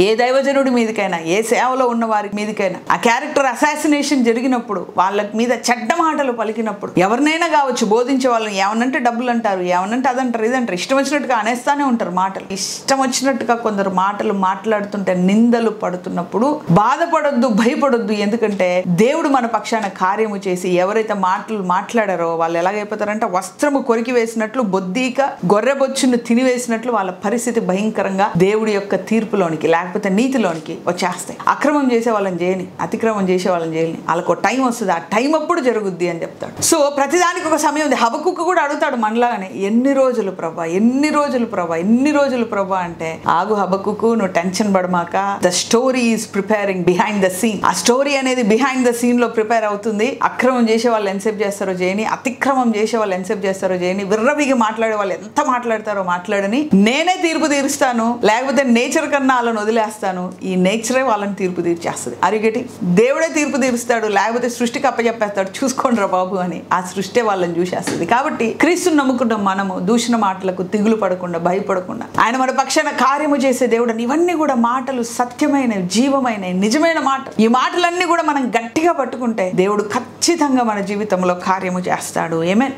ఏ దైవజనుడి మీదకైనా, ఏ సేవలో ఉన్న వారి మీదకైనా ఆ క్యారెక్టర్ అసాసినేషన్ జరిగినప్పుడు, వాళ్ళ మీద చెడ్డ మాటలు పలికినప్పుడు, ఎవరినైనా కావచ్చు బోధించే వాళ్ళని ఏమనంటే డబ్బులు అంటారు, ఏమనంటే అదంటారు, ఇదంటారు, ఇష్టం వచ్చినట్టుగా అనేస్తానే ఉంటారు మాటలు. ఇష్టం వచ్చినట్టుగా కొందరు మాటలు మాట్లాడుతుంటే నిందలు పడుతున్నప్పుడు బాధపడొద్దు, భయపడొద్దు. ఎందుకంటే దేవుడు మన పక్షాన కార్యము చేసి ఎవరైతే మాటలు మాట్లాడారో వాళ్ళు ఎలాగైపోతారంటే వస్త్రము కొరికి వేసినట్లు, బొద్దీక గొర్రెబొచ్చును తినివేసినట్లు వాళ్ళ పరిస్థితి భయంకరంగా దేవుడి యొక్క తీర్పులోనికి లేకపోతే నీతిలోనికి వచ్చేస్తాయి. అక్రమం చేసే వాళ్ళని చేయని, అతిక్రమం చేసే వాళ్ళని చేయని, వాళ్ళకు టైం వస్తుంది, ఆ టైం అప్పుడు జరుగుద్ది అని చెప్తాడు. సో ప్రతిదానికి ఒక సమయం ఉంది. హబక్కుకు కూడా అడుగుతాడు మనలాగానే, ఎన్ని రోజులు ప్రభా, ఎన్ని రోజులు ప్రభా, ఎన్ని రోజులు ప్రభా అంటే, ఆగు హబక్కుకు, నువ్వు టెన్షన్ పడమాక, the story is preparing behind the scene. ఆ స్టోరీ అనేది బిహైండ్ ద సీన్ లో ప్రిపేర్ అవుతుంది. అక్రమం చేసే వాళ్ళు ఎంతసేపు చేస్తారో చేయని, అతిక్రమం చేసే వాళ్ళు ఎంతసేపు చేస్తారో చేయని, విర్రవిగి మాట్లాడే వాళ్ళు ఎంత మాట్లాడతారో మాట్లాడని, నేనే తీర్పు తీరుస్తాను, లేకపోతే నేచర్ కన్నా వాళ్ళని వదిలేస్తాను, ఈ నేచరే వాళ్ళని తీర్పు తీర్చేస్తుంది. అరిగటి దేవుడే తీర్పు తీరుస్తాడు, లేకపోతే సృష్టికి అప్పచెప్పేస్తాడు, చూసుకోండి రా బాబు అని. ఆ సృష్టి వాళ్ళని చూసేస్తుంది. కాబట్టి క్రీస్తుని నమ్ముకున్న మనము దూషణ మాటలకు దిగులు పడకుండా, భయపడకుండా, ఆయన మన పక్షాన కార్యము చేసే దేవుడు. ఇవన్నీ కూడా మాటలు సత్యమైన, జీవమైన, నిజమైన మాట. ఈ మాటలన్నీ కూడా మనం గట్టిగా పట్టుకుంటే దేవుడు ఖచ్చితంగా మన జీవితంలో కార్యము చేస్తాడు. ఆమేన్.